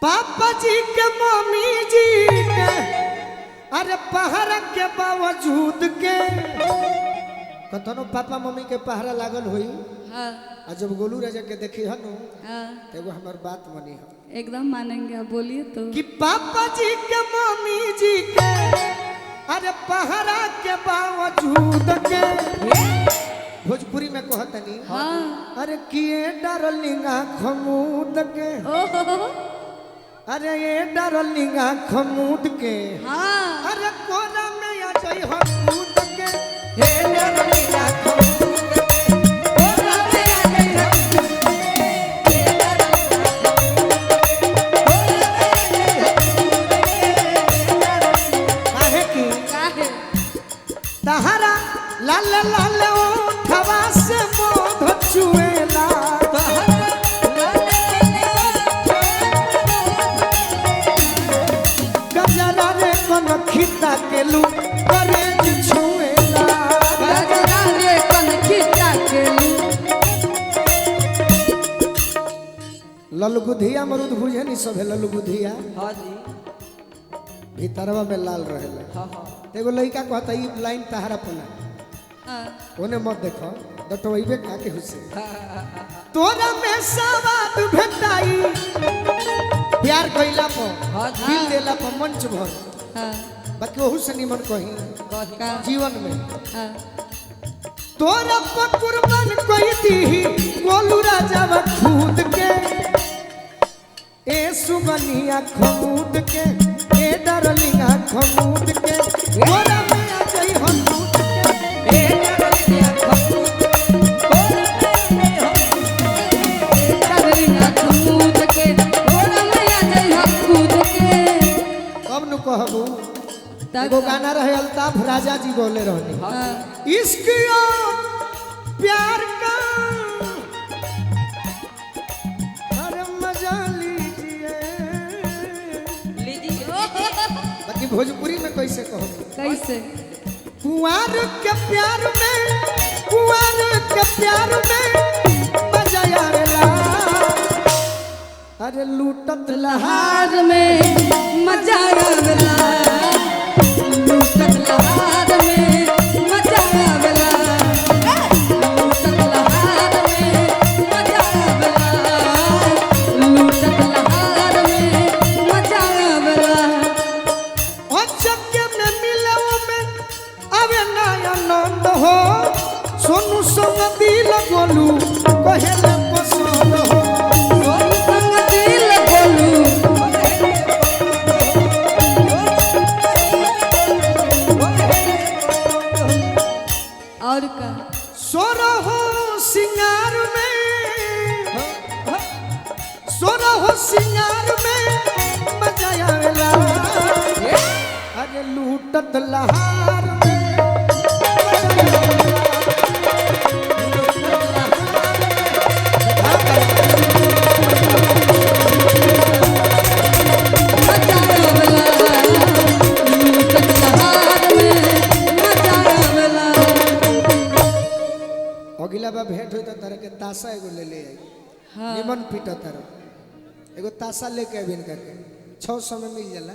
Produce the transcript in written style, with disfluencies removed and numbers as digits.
पापा जी के मम्मी जी के अरे पहरा के बावजूद के कतनो पापा मम्मी के पहरा लागल हुई। हाँ। और जब गोलू राजा के देखी हनु हाँ। तो एगो हमार बात मानी हो एकदम मानेंगे आप बोलिए तो कि पापा जी के मम्मी जी के अरे पहरा के बावजूद के भोजपुरी में कहतनी। हाँ। अरे किए डार्लिंगा खमूद के अरे ये डार्लिंगा खमूद के हाँ। अरे कोना में आ जाई हमूद के हे डार्लिंगा खमूद के कोना में आ जाई हमूद के हे डार्लिंगा काहे की काहे तहरा लाल लाल ओठवा से मोध चुएला गजरा रे कन खिता के लू करे छुएला गजरा रे कन खिता के ललगुधिया मरुद बुझे नहीं सब है ललगुधिया। हाँ जी। भीतरवा में लाल रहेला। हाँ हाँ। एगो लड़का कहता ई लाइन तहरा पना हाँ। ओने मत देखो दटवइबे काके हुसे तोरा में सवाद भेटाई प्यार कइला पर हाँ दिल देला पर मंच भर हाँ। बाकी ओहू से निमन कही का जीवन में हाँ। तोरा पर कुर्बान कोई दी गोलू राजा खुद के ए सुगनिया खमूद के ए डार्लिंगा खमूद के तोरा में आ जाई हमूद के ए डार्लिंगा खमूद डार्लिंगा खमूद के घोड़ा में आ जाई हम खुद के कब नु कहबू तब एगो गाना रहे अल्ताफ राजा जी बोले रहनी हाँ। इश्क और प्यार का अरे मजा लीजिए लीजिए। बाकी भोजपुरी में कैसे कहो कैसे कुंवर के प्यार में मजा आवेला अरे लूटत लहार हार में मजा आवेला लूटत लहार में मजा आवेला लूटत लहार में मजा आवेला लूटत लहार में मजा आवेला और चक्के में मिले में अबे ना आनंद हो सोनू संग दिल गोलू कहेले पसंद हो सोनू संग दिल बोलू और का सोरो हो सिंगार में मजा आवेला अरे लूटत लहार में मजा आवेला लूटत लहार में मजा आवेला अगला बार भेंट होई तो तरह के ताशा एगो ले ले आई हाँ। निमन पीटा तरह एगो ताशा लेके आबिन करके 600 में मिल जाला।